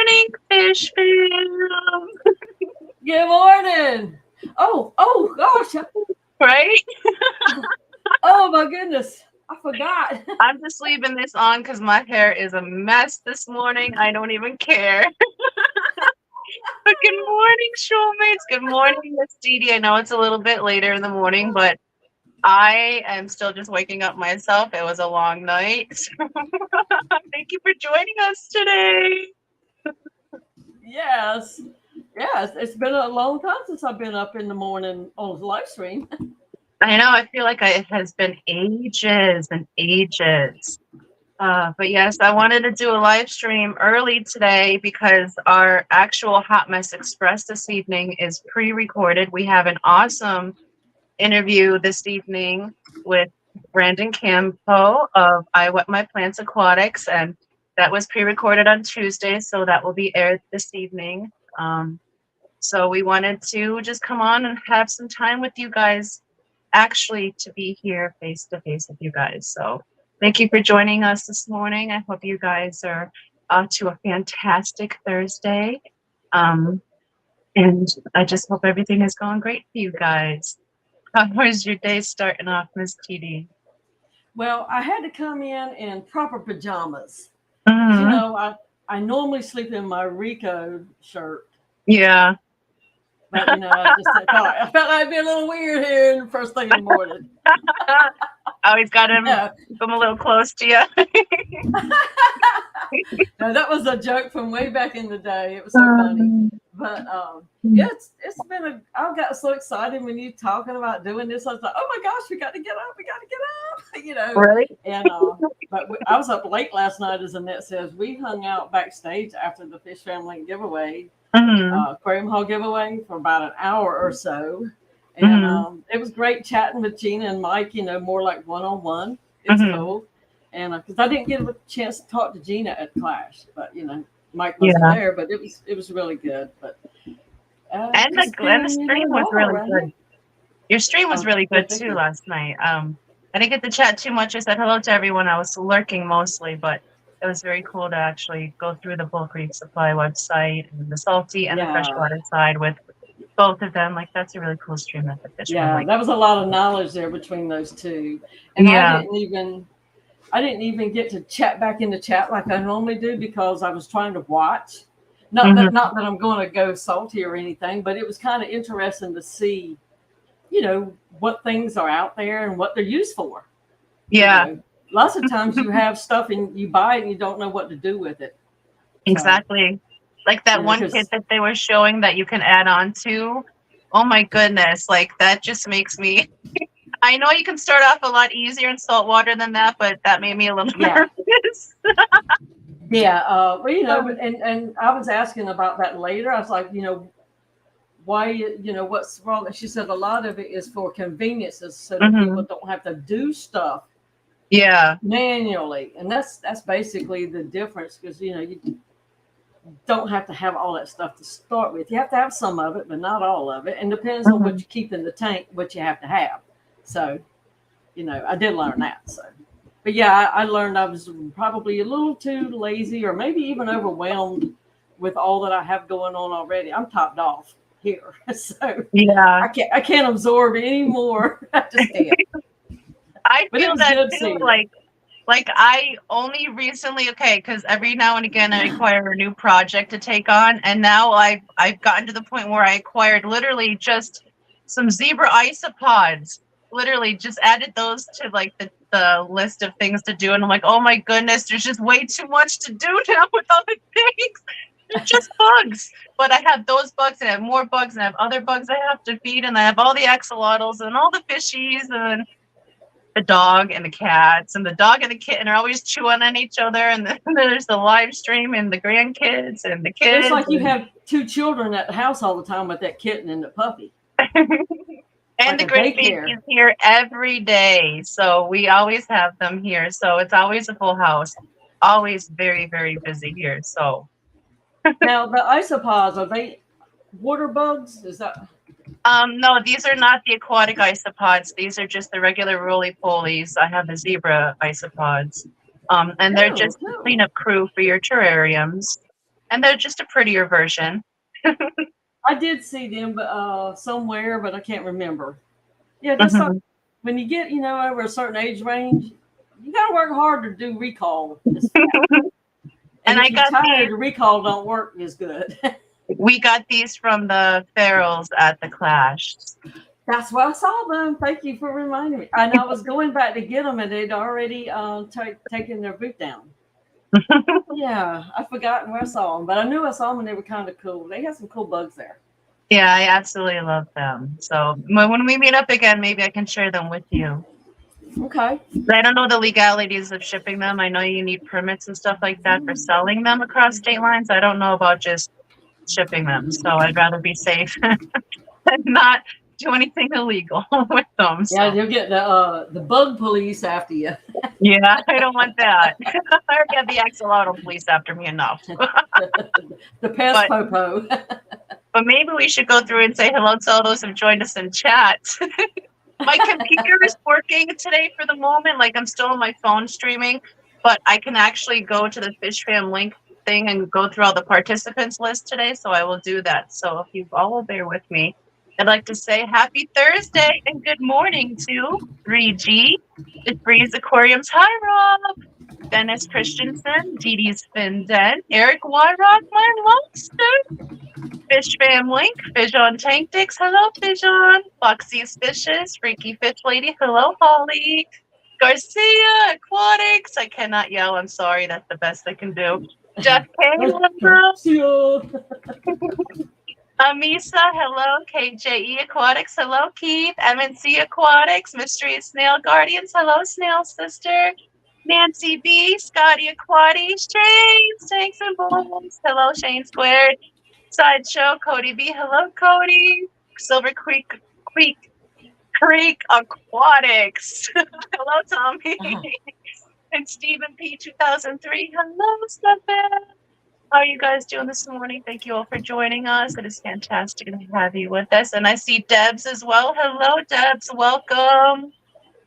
morning, fish fam. Good morning. Oh gosh. Right? Oh my goodness. I forgot. I'm just leaving this on because my hair is a mess this morning. I don't even care. But good morning, shoalmates. Good morning, Miss Didi. I know it's a little bit later in the morning, but I am still just waking up myself. It was a long night. Thank you for joining us today. Yes. Yes. It's been a long time since I've been up in the morning on live stream. I know, I feel like it has been ages and ages. But yes, I wanted to do a live stream early today because our actual Hot Mess Express this evening is pre-recorded. We have an awesome interview this evening with Brandon Campo of I Wet My Plants Aquatics, and that was pre-recorded on Tuesday, so that will be aired this evening. So we wanted to just come on and have some time with you guys, actually to be here face to face with you guys. So thank you for joining us this morning. I hope you guys are up to a fantastic Thursday. And I just hope everything is going great for you guys. How's your day starting off, Miss TD? Well, I had to come in proper pajamas. Because Mm-hmm. I normally sleep in my Rico shirt. Yeah. But I felt like it'd be a little weird here in the first thing in the morning. Always got him, Yeah. keep him a little close to you. No, that was a joke from way back in the day. It was so funny. But yeah, it's been I got so excited when you talking about doing this. I was like, oh my gosh, we got to get up, Right? And I was up late last night, as Annette says. We hung out backstage after the Fish Family giveaway, Aquarium Hall giveaway, for about an hour or so. And it was great chatting with Gina and Mike, more like one-on-one. It's cool. And because I didn't get a chance to talk to Gina at Clash, but Mike wasn't there, but it was really good. But and the stream was really good. Your stream was really good too you. last night. I didn't get to chat too much. I said hello to everyone. I was lurking mostly, but it was very cool to actually go through the Aquarium Supply website and the salty and the freshwater side with both of them. Like, that's a really cool stream that the fish family. That was a lot of knowledge there between those two. And I didn't even get to chat back in the chat like I normally do because I was trying to watch. Not that I'm going to go salty or anything, but it was kind of interesting to see, what things are out there and what they're used for. Yeah. Lots of times you have stuff and you buy it and you don't know what to do with it. Exactly. Like that one kit that they were showing that you can add on to. Oh my goodness. Like, that just makes me... I know you can start off a lot easier in salt water than that, but that made me a little nervous. And I was asking about that later. I was like, why, what's wrong? And she said a lot of it is for conveniences, so that people don't have to do stuff manually. And that's basically the difference, because you don't have to have all that stuff to start with. You have to have some of it, but not all of it. And depends on what you keep in the tank, what you have to have. So, I did learn that. So, but yeah, I learned I was probably a little too lazy, or maybe even overwhelmed with all that I have going on already. I'm topped off here, so I can't absorb any more. I just can't. I feel that too. Like I only recently, because every now and again I acquire a new project to take on, and now I've gotten to the point where I acquired literally just some zebra isopods. Literally just added those to like the list of things to do, and I'm like, oh my goodness, there's just way too much to do now with other things. They're just bugs. But I have those bugs, and I have more bugs, and I have other bugs I have to feed, and I have all the axolotls and all the fishies, and the dog and the cats, and the dog and the kitten are always chewing on each other, and then there's the live stream and the grandkids and the kids. It's like you have two children at the house all the time with that kitten and the puppy. And the grandbaby is here every day, so we always have them here. So it's always a full house, always very, very busy here. So now the isopods, are they water bugs? Is that? No, these are not the aquatic isopods. These are just the regular roly-polies. I have the zebra isopods, and they're just cleanup crew for your terrariums. and they're just a prettier version. I did see them, but somewhere, but I can't remember. Yeah, just Mhm. when you get over a certain age range, you got to work hard to do recall as fast. And And if I you're got tired, these. the recall don't work as good. We got these from the ferals at the Clash. That's why I saw them. Thank you for reminding me. And I was going back to get them, and they'd already taken their boot down. Yeah, I forgot where I saw them, but I knew I saw them, and they were kind of cool. They had some cool bugs there. Yeah, I absolutely love them. So when we meet up again, maybe I can share them with you. Okay. I don't know the legalities of shipping them. I know you need permits and stuff like that for selling them across state lines. I don't know about just shipping them. So I'd rather be safe and not do anything illegal with them. Yeah, So you'll get the bug police after you. yeah, I don't want that. I already have the axolotl police after me enough. The pest But popo. but maybe we should go through and say hello to all those who've joined us in chat. My computer is working today for the moment. Like I'm still on my phone streaming, but I can actually go to the Fish Fam link thing and go through all the participants list today. So I will do that. So if you all will bear with me, I'd like to say happy Thursday and good morning to 3G, the Breeze Aquariums. Hi, Rob. Dennis Christensen, Dee Dee's Fin Den, Eric Wyrock, my lobster. Fish Fam Link, Fish on Tank Dicks, hello Fish on. Foxie's Fishes, Freaky Fish Lady, hello Holly. Garcia, Aquatics, I cannot yell, I'm sorry, that's the best I can do. Jeff K, hello. Amisa, hello. KJE Aquatics, hello Keith. MNC Aquatics, Mystery Snail Guardians, hello Snail Sister. Nancy B, Scotty Aquatics, James, Tanks and Balls, hello Shane Squared. Sideshow, Cody B. Hello, Cody. Silver Creek Aquatics. Hello, Tommy. And Stephen P. 2003. Hello, Stephen. How are you guys doing this morning? Thank you all for joining us. It is fantastic to have you with us. And I see Debs as well. Hello, Debs. Welcome.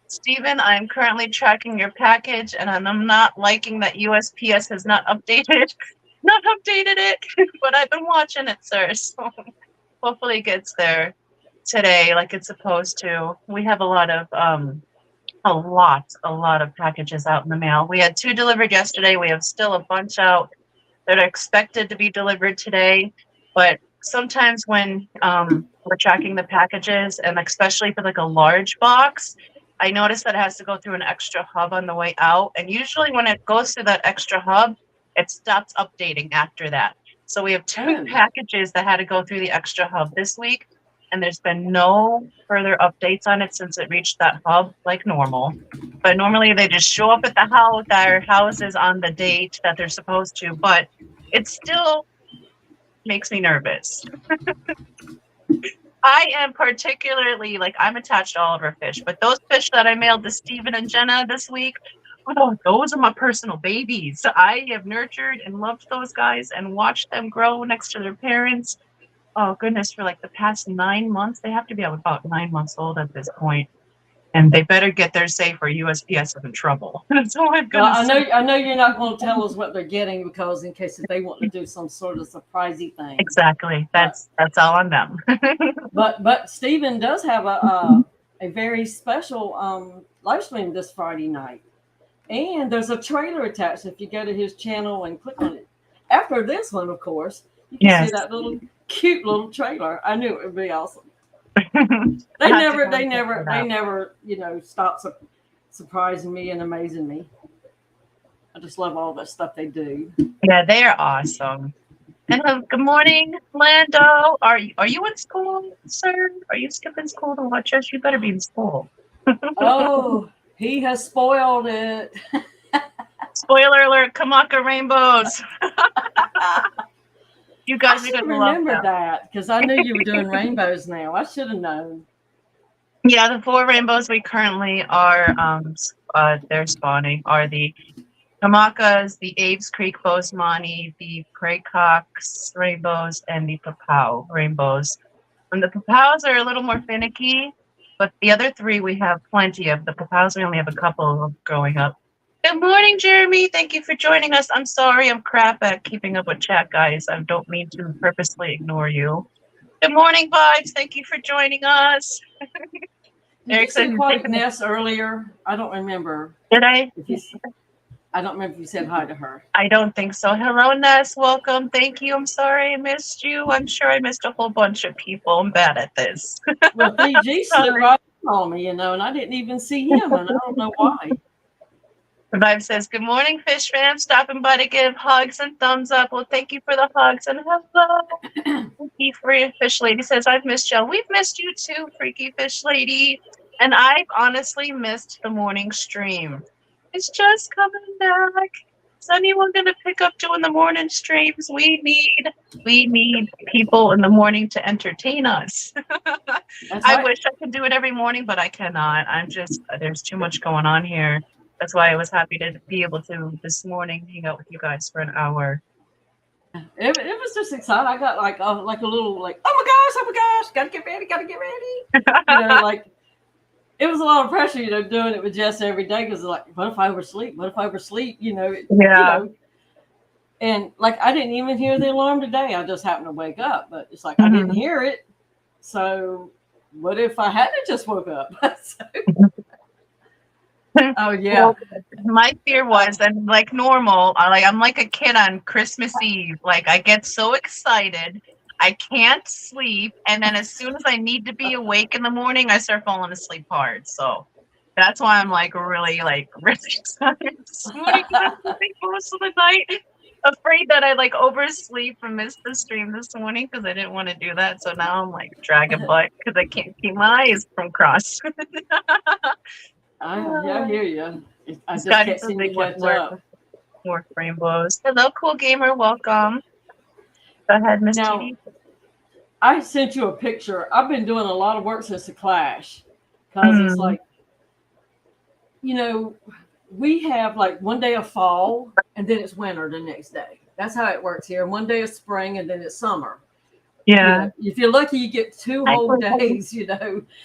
Stephen, I'm currently tracking your package, and I'm not liking that USPS has not updated it, but I've been watching it, sir. So hopefully it gets there today like it's supposed to. We have a lot of packages out in the mail. We had 2 delivered yesterday. We have still a bunch out that are expected to be delivered today. But sometimes when we're tracking the packages, and especially for like a large box, I notice that it has to go through an extra hub on the way out. And usually when it goes through that extra hub, it stops updating after that. So we have 2 packages that had to go through the extra hub this week, and there's been no further updates on it since it reached that hub like normal. But normally they just show up at the house, their houses on the date that they're supposed to, but it still makes me nervous. I am particularly, like, I'm attached to all of our fish, but those fish that I mailed to Stephen and Jenna this week, oh, those are my personal babies. I have nurtured and loved those guys and watched them grow next to their parents. Oh, goodness, for like the past 9 months. They have to be about 9 months old at this point. And they better get there safe or USPS is in trouble. That's all I'm going to say. I know you're not going to tell us what they're getting because in case if they want to do some sort of surprisey thing. Exactly. That's all on them. but Stephen does have a very special live stream this Friday night. And there's a trailer attached. If you go to his channel and click on it. After this one, of course, you can see that little cute little trailer. I knew it would be awesome. They never, stop surprising me and amazing me. I just love all that stuff they do. Yeah, they are awesome. And good morning, Lando. Are you in school, sir? Are you skipping school to watch us? You better be in school. Oh, he has spoiled it. Spoiler alert, Kamaka Rainbows. You guys I should remember that because I knew you were doing rainbows now. I should have known. Yeah, the 4 rainbows we currently are they're spawning are the Kamakas, the Aves Creek Bosemani, the Greycocks rainbows, and the Papau rainbows. And the Papaus are a little more finicky, but the other 3 we have plenty of. The Papaus we only have a couple of growing up. Good morning, Jeremy. Thank you for joining us. I'm sorry I'm crap at keeping up with chat, guys. I don't mean to purposely ignore you. Good morning, Vibes. Thank you for joining us. Did you Eric say said, Aquatic Nest earlier? I don't remember did I? if you. I don't remember if you said hi to her. I don't think so. Hello, Ness. Welcome. Thank you. I'm sorry I missed you. I'm sure I missed a whole bunch of people. I'm bad at this. Well, PG slipped Sorry. right on me, and I didn't even see him, and I don't know why. Vibe says, good morning, fish fam. Stopping by to give hugs and thumbs up. Well, thank you for the hugs and hello. Freaky Fish Lady says, I've missed y'all. We've missed you too, Freaky Fish Lady. And I've honestly missed the morning stream. It's just coming back. Is anyone going to pick up doing the morning streams? We need people in the morning to entertain us. That's I right. wish I could do it every morning, but I cannot. There's too much going on here. That's why I was happy to be able to this morning hang out with you guys for an hour. It was just exciting. I got like a little like, oh my gosh, gotta get ready. Like it was a lot of pressure, doing it with Jess every day because like, what if I oversleep? Yeah. And like I didn't even hear the alarm today. I just happened to wake up, but it's like I didn't hear it. So what if I hadn't just woke up? Oh yeah. Well, my fear was, and like normal, I'm like a kid on Christmas Eve. Like I get so excited, I can't sleep, and then as soon as I need to be awake in the morning, I start falling asleep hard. So that's why I'm really excited this morning. I'm sleeping most of the night, afraid that I oversleep and miss the stream this morning because I didn't want to do that. So now I'm like dragging butt because I can't keep my eyes from crossed. I hear you. I just Scotty can't says seem they to can't catch work up. more rainbows. Hello, cool gamer. Welcome. Go ahead, Miss Now, Didi. I sent you a picture. I've been doing a lot of work since the clash because it's like, we have like one day of fall and then it's winter the next day. That's how it works here. One day is spring and then it's summer. Yeah. If you're lucky, you get 2 whole days,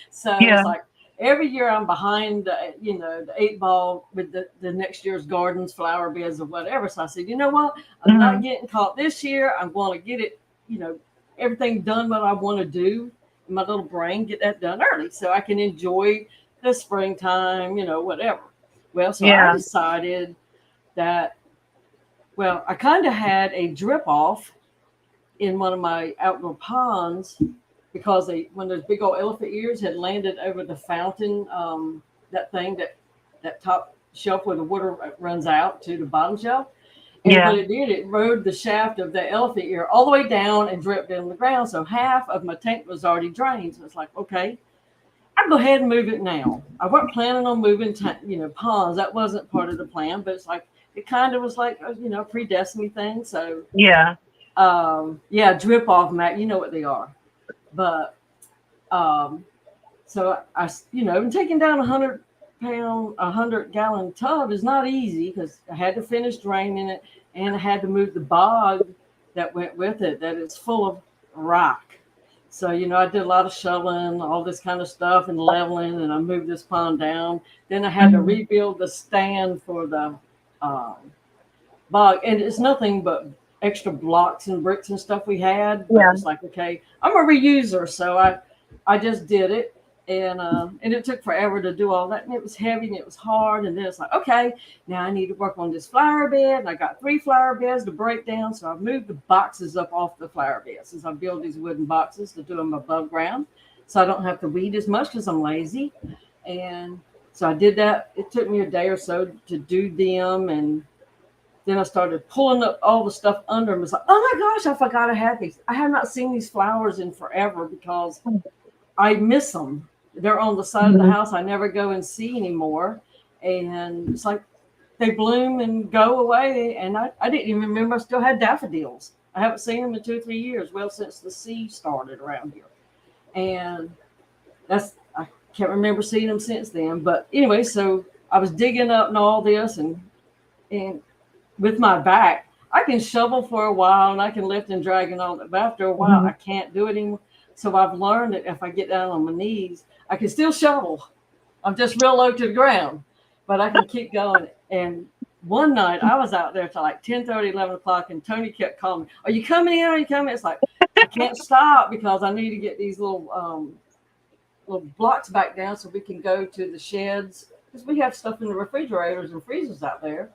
So it's like every year I'm behind, the 8 ball with the next year's gardens, flower beds, or whatever. So I said, you know what? I'm not getting caught this year. I'm going to get it, everything done what I want to do in my little brain, get that done early so I can enjoy the springtime, whatever. Well, so I decided that, I kind of had a drip off in one of my outdoor ponds because when those big old elephant ears had landed over the fountain, that top shelf where the water runs out to the bottom shelf. And what it did, it rode the shaft of the elephant ear all the way down and dripped down the ground. So half of my tank was already drained. So it's like, okay, I'll go ahead and move it now. I wasn't planning on moving, ponds. That wasn't part of the plan, but it's like, it kind of was like, a predestined thing. So drip off, Matt, you know what they are. But, so I, taking down 100-gallon tub is not easy because I had to finish draining it and I had to move the bog that went with it, that it's full of rock. So, I did a lot of shoveling, all this kind of stuff and leveling, and I moved this pond down. Then I had to rebuild the stand for the bog. And it's nothing but extra blocks and bricks and stuff we had. But it's like, okay, I'm a reuser. So I just did it. And it took forever to do all that. And it was heavy and it was hard. And then it's like, okay, now I need to work on this flower bed. And I got 3 flower beds to break down. So I moved the boxes up off the flower beds as I build these wooden boxes to do them above ground. So I don't have to weed as much because I'm lazy. And so I did that. It took me a day or so to do them. And then I started pulling up all the stuff under them. It's like, oh my gosh, I forgot I had these. I have not seen these flowers in forever because I miss them. They're on the side of the house I never go and see anymore. And it's like they bloom and go away. And I didn't even remember I still had daffodils. I haven't seen them in 2 or 3 years. Well, since the sea started around here. And I can't remember seeing them since then. But anyway, so I was digging up and all this and with my back, I can shovel for a while and I can lift and drag and all that. But after a while, I can't do it anymore. So I've learned that if I get down on my knees, I can still shovel. I'm just real low to the ground, but I can keep going. And one night I was out there till like 10:30, 11 o'clock, and Tony kept calling me, "Are you coming in? Are you coming?" It's like, I can't stop because I need to get these little blocks back down so we can go to the sheds, because we have stuff in the refrigerators and freezers out there.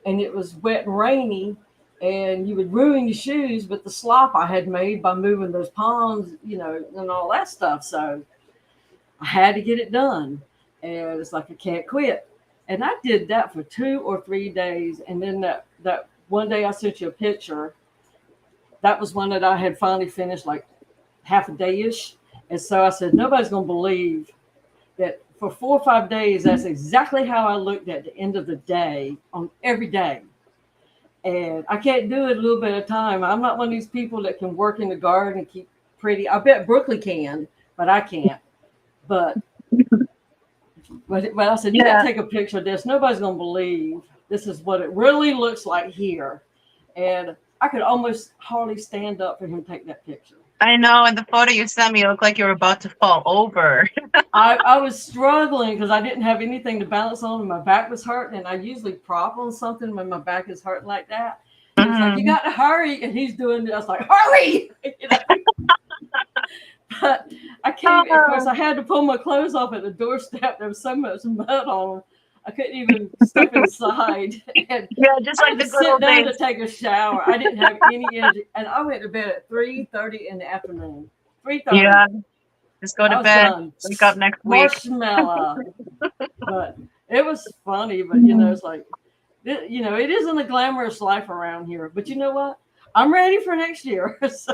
And it was wet and rainy, and you would ruin your shoes with the slop I had made by moving those ponds, and all that stuff. So I had to get it done. And it's like, I can't quit. And I did that for 2 or 3 days. And then that one day I sent you a picture, that was one that I had finally finished like half a day-ish. And so I said, nobody's going to believe that for 4 or 5 days, that's exactly how I looked at the end of the day on every day. And I can't do it a little bit at a time. I'm not one of these people that can work in the garden and keep pretty. I bet Brooklyn can, but I can't. But I said, you got to take a picture of this. Nobody's going to believe this is what it really looks like here. And I could almost hardly stand up for him to take that picture. I know. In the photo you sent me, it looked like you were about to fall over. I was struggling because I didn't have anything to balance on, and my back was hurting. And I usually prop on something when my back is hurting like that. And it's like, you got to hurry. And he's doing it. I was like, hurry. But I came, of course, I had to pull my clothes off at the doorstep. There was so much mud on them. I couldn't even step inside. And yeah, just like the good old days. I sit down to take a shower. I didn't have any energy. And I went to bed at 3:30 in the afternoon. 3:30. Yeah. Just go to bed. Wake up next week. Marshmallow. But it was funny. But, it's like, it isn't a glamorous life around here. But you know what? I'm ready for next year. So,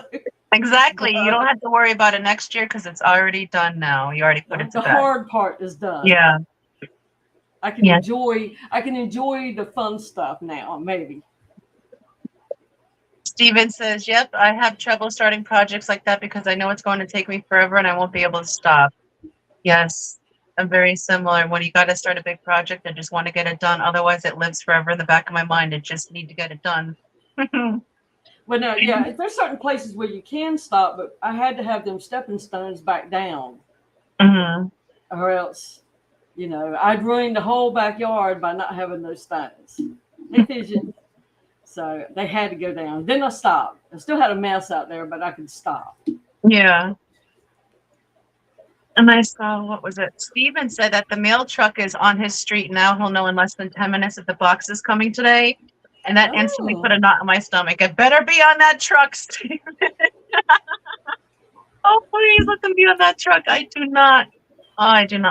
exactly. You don't have to worry about it next year because it's already done now. You already put it to bed. The hard part is done. Yeah. I can enjoy the fun stuff now, maybe. Steven says, yep, I have trouble starting projects like that because I know it's going to take me forever and I won't be able to stop. Yes, I'm very similar. When you got to start a big project, I just want to get it done. Otherwise, it lives forever in the back of my mind. I just need to get it done. Well, no, yeah, there's certain places where you can stop, but I had to have them stepping stones back down. Or else, I'd ruin the whole backyard by not having those stones. Hey, Pigeon. So they had to go down. Then I stopped. I still had a mess out there, but I could stop. Yeah. And I saw, what was it? Steven said that the mail truck is on his street now. He'll know in less than 10 minutes if the box is coming today. And that instantly put a knot in my stomach. It better be on that truck, Steven. Oh, please let them be on that truck. I do not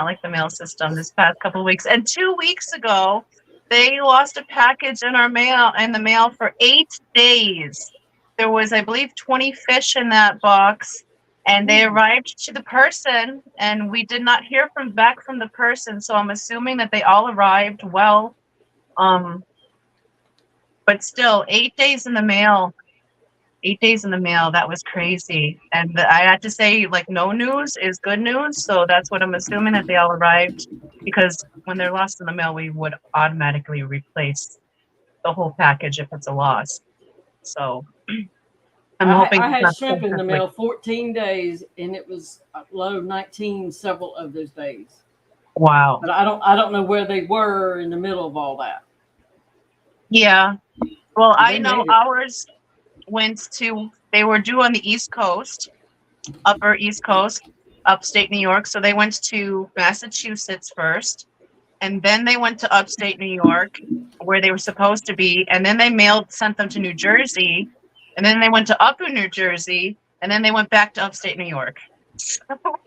like the mail system this past couple of weeks. And 2 weeks ago, they lost a package in the mail for 8 days. There was, I believe, 20 fish in that box, and they arrived to the person, and we did not hear back from the person. So I'm assuming that they all arrived well. But still, 8 days in the mail. 8 days in the mail. That was crazy. And I had to say, like, no news is good news. So that's what I'm assuming, that they all arrived, because when they're lost in the mail, we would automatically replace the whole package if it's a loss. So I'm hoping. I had shrimp in the mail 14 days, and it was low 19 several of those days. Wow. But I don't know where they were in the middle of all that. Yeah. Well, I know ours they were due on the East Coast, upper East Coast, upstate New York. So they went to Massachusetts first, and then they went to upstate New York where they were supposed to be. And then they sent them to New Jersey, and then they went to upper New Jersey, and then they went back to upstate New York.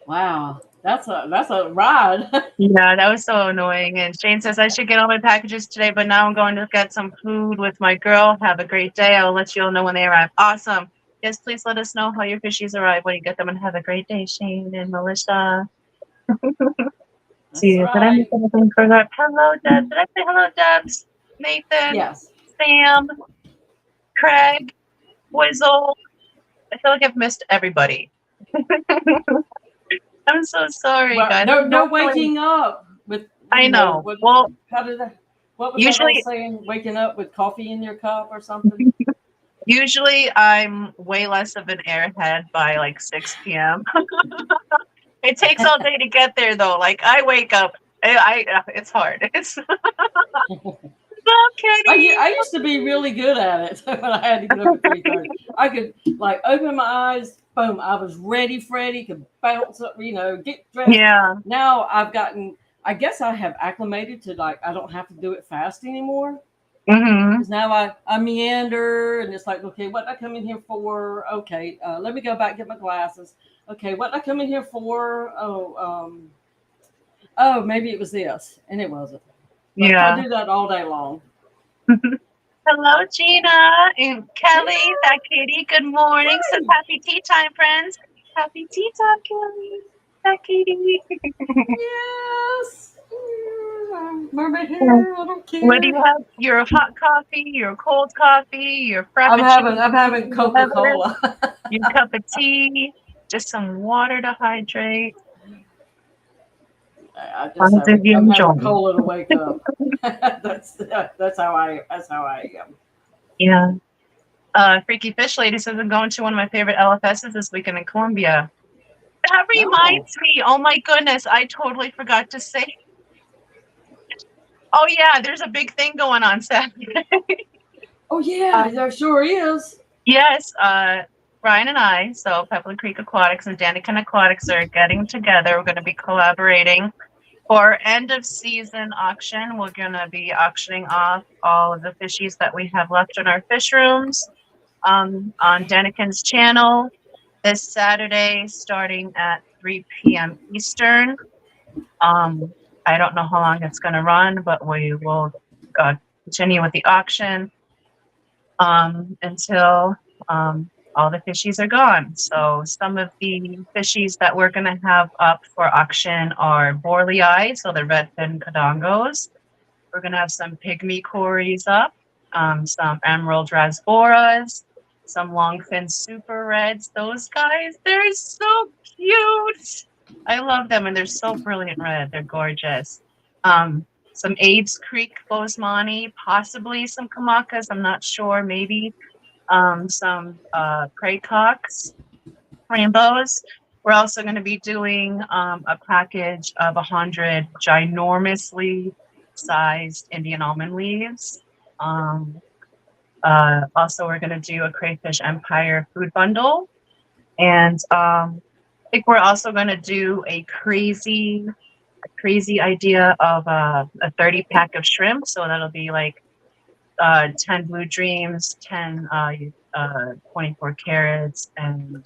Wow. That's a ride. Yeah, that was so annoying. And Shane says, I should get all my packages today, but now I'm going to get some food with my girl. Have a great day. I'll let you all know when they arrive. Awesome. Yes, please let us know how your fishies arrive when you get them, and have a great day, Shane and Melissa. See, right. Did I miss anything for that? Hello, Deb. Did I say hello, Debs? Nathan? Yes. Sam? Craig? Wizzle? I feel like I've missed everybody. I'm so sorry, guys. No waking up with. I know. What Well, what was usually that saying? Waking up with coffee in your cup or something. Usually, I'm way less of an airhead by like 6 p.m. It takes all day to get there, though. Like, I wake up. It's hard. I used to be really good at it when I had to get up at 3:30. I could like open my eyes, boom, I was ready, Freddy, could bounce up, get dressed. Yeah. Now I guess I have acclimated to like I don't have to do it fast anymore. Mm-hmm. Because now I meander and it's like, okay, what did I come in here for? Okay, let me go back get my glasses. Okay, what did I come in here for? Oh, maybe it was this, and it wasn't. But I Yeah. do that all day long. Hello, Gina and Gina, Kelly. That Katie. Good morning. So hey, happy tea time, friends. Happy tea time, Kelly. That Katie. yes, yeah, mermaid hair. I don't What do care. you have? Your hot coffee, your cold coffee, your frappuccino, I'm having Coca whatever. Cola. Your cup of tea, just some water to hydrate. As if you I'm having enjoy. cola to wake up. That's how I am. Yeah. Freaky Fish Lady says I'm going to one of my favorite LFSs this weekend in Columbia. That Oh, reminds me. Oh my goodness, I totally forgot to say. Oh yeah, there's a big thing going on Saturday. oh yeah, Um, there sure is. yes, Ryan and I, so Pepperland Creek Aquatics and Daniken Aquatics are getting together. We're going to be collaborating for our end of season auction. We're going to be auctioning off all of the fishies that we have left in our fish rooms on Daniken's channel this Saturday, starting at 3 p.m. Eastern. Um, I don't know how long it's going to run, but we will continue with the auction until all the fishies are gone. So some of the fishies that we're going to have up for auction are Borlei, so the red fin codongos. We're going to have some pygmy cories up, some emerald rasboras, some longfin super reds. Those guys, they're so cute. I love them, and they're so brilliant red. They're gorgeous. Some Abe's Creek Bosemani, possibly some Kamakas. I'm not sure. Maybe some Craycocks rainbows. We're also going to be doing a package of 100 ginormously sized Indian almond leaves. Also, we're going to do a Crayfish Empire food bundle. And I think we're also going to do a crazy idea of a 30 pack of shrimp. So that'll be like 10 Blue Dreams, 10 24 carats, and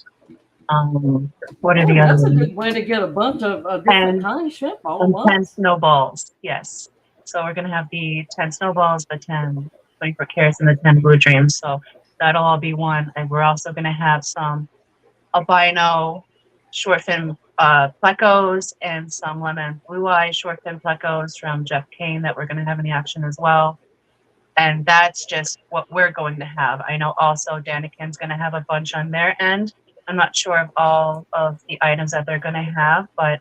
what are the Oh, other that's a ones? good way to get a bunch of different 10 kind of shrimp all at and 10 once. snowballs. Yes. So we're going to have the 10 snowballs, the 10 24 carats, and the 10 Blue Dreams. So that'll all be one. And we're also going to have some albino short fin plecos and some lemon blue eye short fin plecos from Jeff Kane that we're going to have in the auction as well. And that's just what we're going to have. I know also Daniken's going to have a bunch on their end. I'm not sure of all of the items that they're going to have, but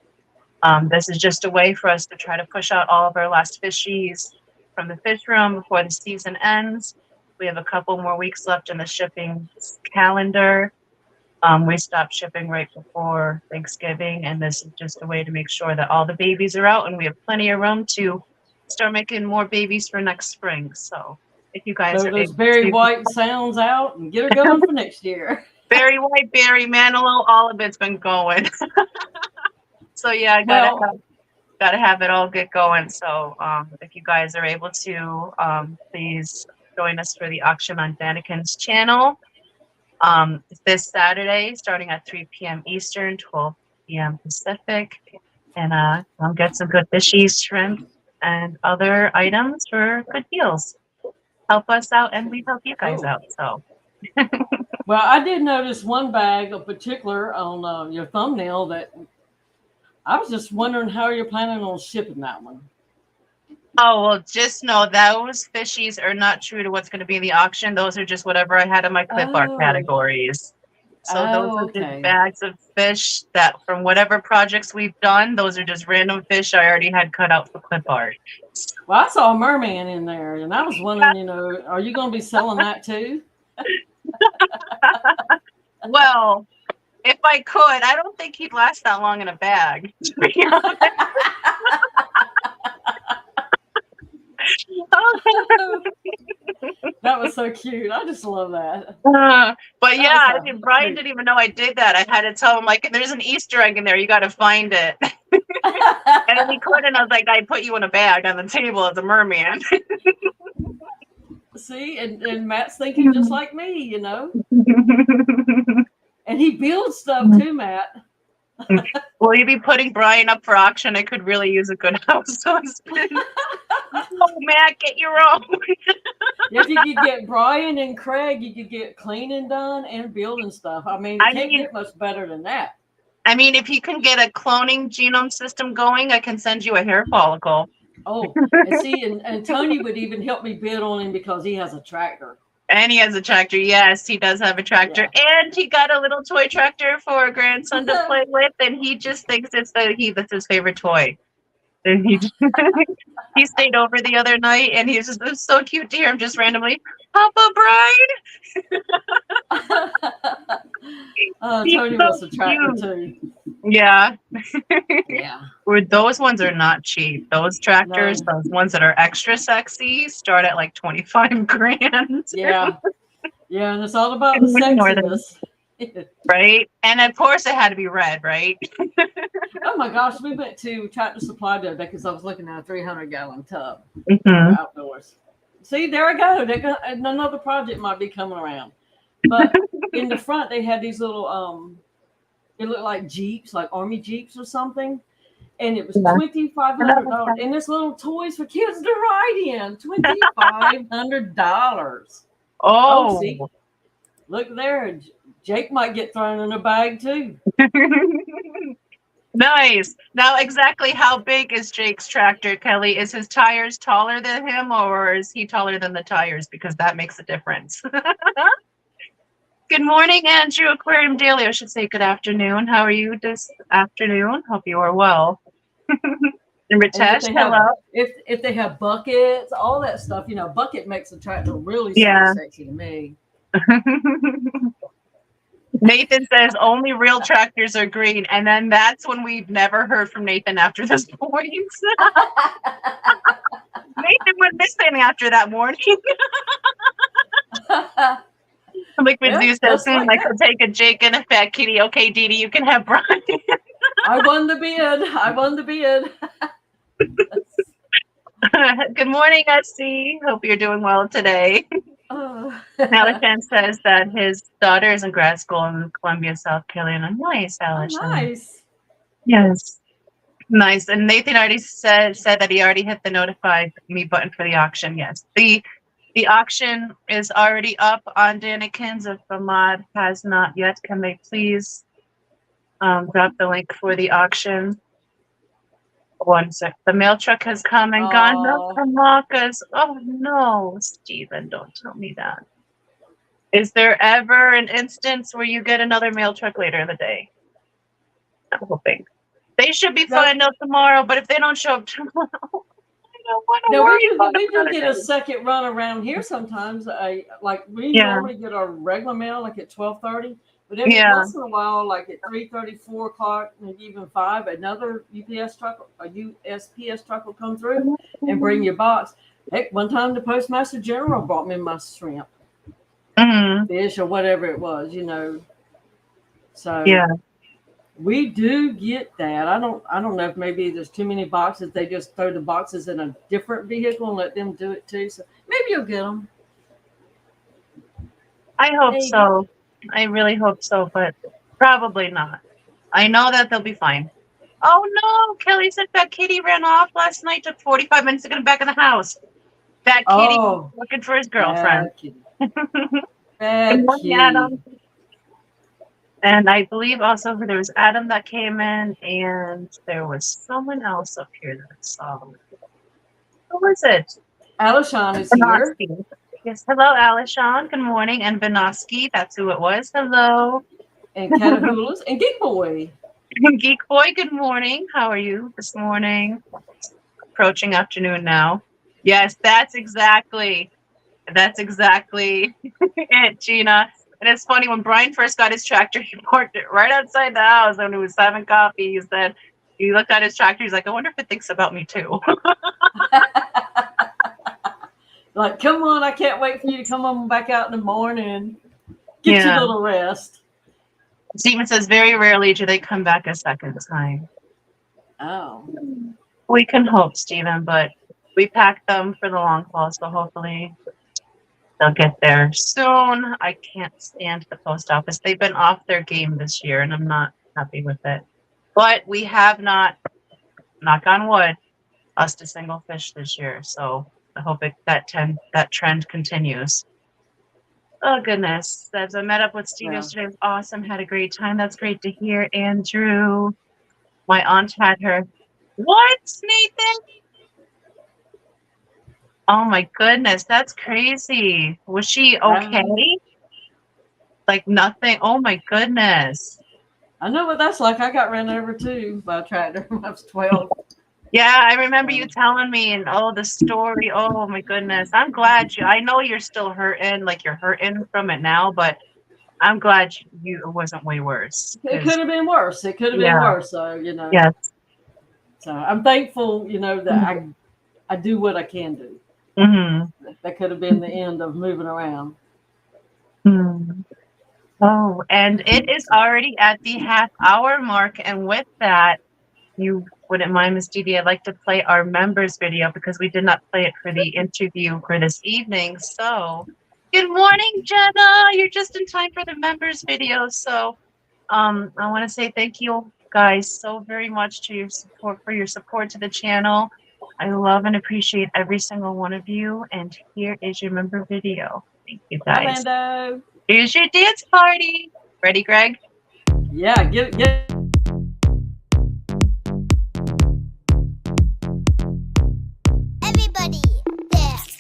this is just a way for us to try to push out all of our last fishies from the fish room before the season ends. We have a couple more weeks left in the shipping calendar. We stopped shipping right before Thanksgiving, and this is just a way to make sure that all the babies are out and we have plenty of room to start making more babies for next spring. So if you guys Throw are those able berry to, white sounds out and get her going for next year. berry white, berry manilow, all of it's been going. So yeah, I Well, gotta have it all get going. So if you guys are able to, please join us for the auction on Daniken's channel. This Saturday, starting at 3 p.m. Eastern, 12 p.m. Pacific, and I'll get some good fishies, shrimp, and other items for good deals. Help us out, and we help you guys cool. out. So, Well, I did notice one bag in particular on your thumbnail that I was just wondering how you're planning on shipping that one. oh well, just know those fishies are not true to what's going to be in the auction. Those are just whatever I had in my clip art Oh, categories. So those oh, are just okay. bags of fish that from whatever projects we've done, those are just random fish I already had cut out for clip art. Well, I saw a merman in there, and I was wondering, are you going to be selling that too? Well, if I could, I don't think he'd last that long in a bag. To be honest. That was so cute. I just love that. But yeah, That I was think Brian didn't even know I did that. I had to tell him, like, there's an Easter egg in there. You got to find it. And then he couldn't. I was like, I put you in a bag on the table as a merman. See, and Matt's thinking just like me, you know. And he builds stuff too, Matt. Will you be putting Brian up for auction? I could really use a good house husband. Oh, Matt, get your own. If you could get Brian and Craig, you could get cleaning done and building stuff. I mean, it can't get much better than that. I mean, if you can get a cloning genome system going, I can send you a hair follicle. Oh, and see, and Tony would even help me bid on him because he has a tractor. And he has a tractor. Yes, he does have a tractor. Yeah. And he got a little toy tractor for a grandson to play with, and he just thinks that's his favorite toy. And he stayed over the other night, and it was so cute to hear him just randomly, Papa Brian. Tony was a tractor too. Yeah. Yeah. Those ones are not cheap. Those tractors, those ones that are extra sexy, start at like 25 grand. Yeah. Yeah, and it's all about the sexiness. Right? And of course it had to be red, right? Oh my gosh, we went to Tractor Supply the other day because I was looking at a 300-gallon tub outdoors. See, there I go. Another project might be coming around. But in the front, they had these little, it looked like Jeeps, like Army Jeeps or something. And it was $2,500. And this little toys for kids to ride in. $2,500. Oh, see, look there. Jake might get thrown in a bag too. Nice. Now, exactly how big is Jake's tractor, Kelly? Is his tires taller than him, or is he taller than the tires? Because that makes a difference. Good morning, Andrew. Aquarium Daily. I should say good afternoon. How are you this afternoon? Hope you are well. And Ritesh, hello. If they have buckets, all that stuff, you know, bucket makes the tractor really sexy to me. Nathan says only real tractors are green, and then that's when we've never heard from Nathan after this point. Nathan went missing after that morning. Liquid Zeus says, I could take a Jake and a fat kitty. Okay, Didi, you can have Brian. I won the bid. Good morning, SC. Hope you're doing well today. Alishan says that his daughter is in grad school in Columbia, South Carolina. Nice, Alishan. Oh, nice. Yes. Nice. And Nathan already said that he already hit the notify me button for the auction. Yes. The auction is already up on Danikins. If the mod has not yet, can they please drop the link for the auction? 1 sec. The mail truck has come and gone. No, Kamakas. Oh no, Stephen, don't tell me that. Is there ever an instance where you get another mail truck later in the day? I'm hoping. They should be fine till tomorrow, but if they don't show up tomorrow, I don't want to worry about it. We do get a second run around here sometimes. Like we normally get our regular mail like at 12:30. But every once in a while, like at 3:30, 4 o'clock, maybe even 5, another USPS truck will come through and bring your box. Heck, one time the Postmaster General brought me my shrimp, fish, or whatever it was, you know. So we do get that. I don't know if maybe there's too many boxes. They just throw the boxes in a different vehicle and let them do it too. So maybe you'll get them. I hope so. I really hope so, but probably not. I know that they'll be fine. Oh no, Kelly said that kitty ran off last night, took 45 minutes to get him back in the house. That kitty looking for his girlfriend. Bad kitty. Adam. And I believe also there was Adam that came in, and there was someone else up here that I saw. Who was it? Alishan is here. Yes, hello, Alishan. Good morning. And Vinoski, that's who it was. Hello. And Catahulas and Geek Boy. Geek Boy, good morning. How are you this morning? Approaching afternoon now. Yes, that's exactly it, Gina. And it's funny, when Brian first got his tractor, he parked it right outside the house when he was having coffee. He said, he looked at his tractor, he's like, I wonder if it thinks about me too. Like, come on, I can't wait for you to come on back out in the morning. Get your Yeah. little rest. Steven says very rarely do they come back a second time. Oh. We can hope, Steven, but we packed them for the long haul, so hopefully they'll get there soon. I can't stand the post office. They've been off their game this year, and I'm not happy with it. But we have not, knock on wood, lost a single fish this year. So I hope that trend continues. Oh goodness. As I met up with Steve yesterday, it was awesome. Had a great time. That's great to hear. Andrew. My aunt had her. What, Nathan? Oh my goodness, that's crazy. Was she okay? Like nothing. Oh my goodness. I know what that's like. I got ran over too by a tractor when I was 12. Yeah, I remember you telling me, and the story. Oh my goodness. I'm glad I know you're still hurting, like you're hurting from it now, but I'm glad it wasn't way worse. It could have been worse. It could have been worse. So, Yes. So I'm thankful, that I do what I can do. Mm-hmm. That could have been the end of moving around. Mm. Oh, and it is already at the half-hour mark. And with that, you wouldn't mind, Miss Didi, I'd like to play our members video because we did not play it for the interview for this evening. So, good morning, Jenna. You're just in time for the members video. So, I want to say thank you guys so very much to your support to the channel. I love and appreciate every single one of you. And here is your member video. Thank you, guys. Orlando. Here's your dance party. Ready, Greg? Yeah, get it. Everybody dance.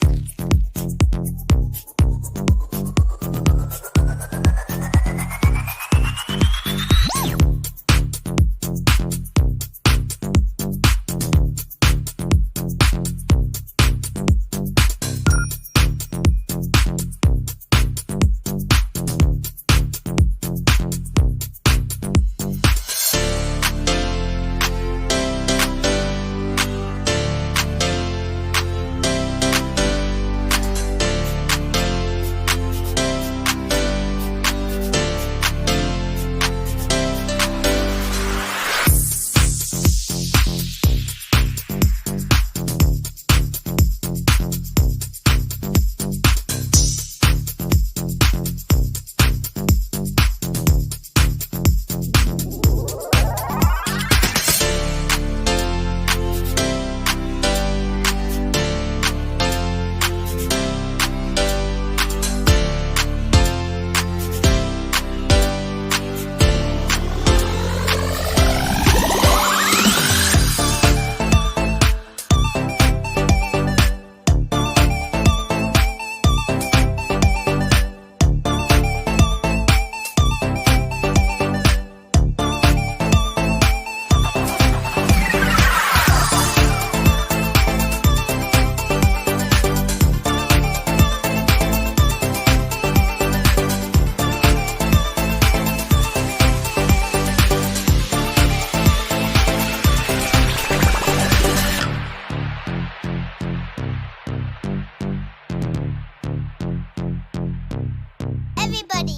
Everybody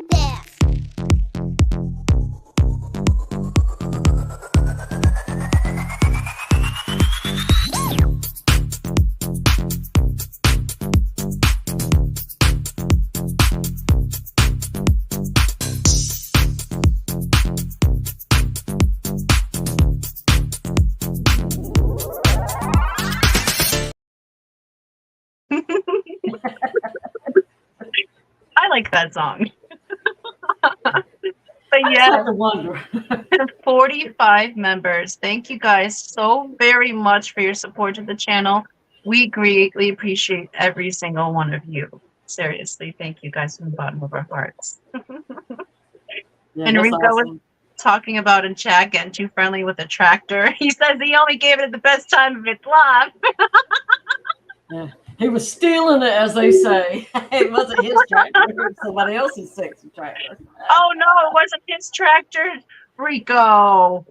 dance. I like that song. But I yeah, have to wonder. 45 members. Thank you guys so very much for your support to the channel. We greatly appreciate every single one of you. Seriously, thank you guys from the bottom of our hearts. Yeah, And that's Rico was awesome. talking about in chat getting too friendly with a tractor. He says he only gave it the best time of its life. Yeah. He was stealing it, as they say. It wasn't his tractor. It was somebody else's sexy tractor. Oh no, it wasn't his tractor. Rico.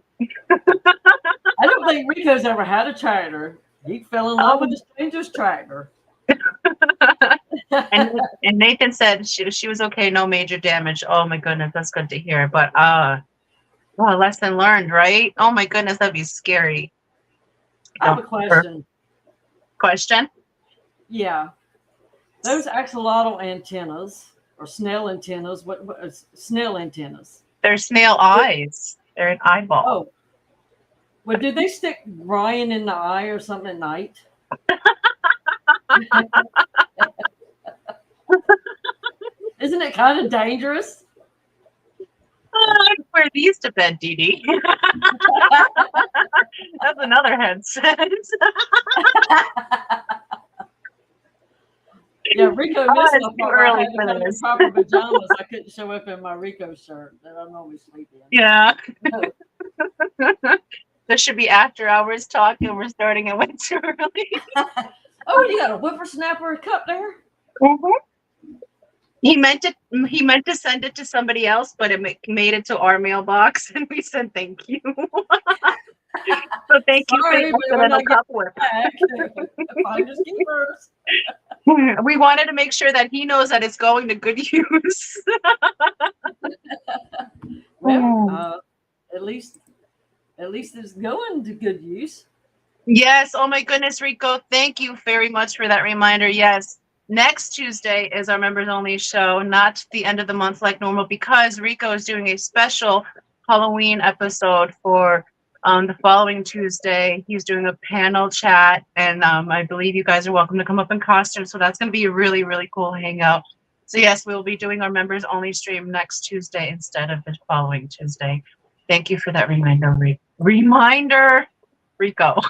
I don't think Rico's ever had a tractor. He fell in love with a stranger's tractor. And Nathan said she was okay, no major damage. Oh my goodness, that's good to hear. But well, lesson learned, right? Oh my goodness, that'd be scary. I have a question. Question? Yeah. Those axolotl antennas or snail antennas, what snail antennas? They're snail eyes. They're an eyeball. Oh. Well, did they stick Brian in the eye or something at night? Isn't it kind of dangerous? I'd wear these to bed, Dee Dee. That's another headset. Yeah, Rico Oh, missed it's my too part. early I had to for put in this. proper pajamas. I couldn't show up in my Rico shirt that I normally sleep in. Yeah. This should be after hours talk, and we're starting it way too early. Oh, you got a whippersnapper cup there? Mm-hmm. He meant to send it to somebody else, but it made it to our mailbox, and we said thank you. So thank you for Sorry, but the we're not cup whip. back. Finders keepers. We wanted to make sure that he knows that it's going to good use. Well, at least it's going to good use. Yes. Oh my goodness, Rico. Thank you very much for that reminder. Yes. Next Tuesday is our members only show, not the end of the month like normal, because Rico is doing a special Halloween episode for the following Tuesday. He's doing a panel chat, and I believe you guys are welcome to come up in costume. So that's going to be a really, really cool hangout. So yes, we'll be doing our members only stream next Tuesday instead of the following Tuesday. Thank you for that reminder, Rico.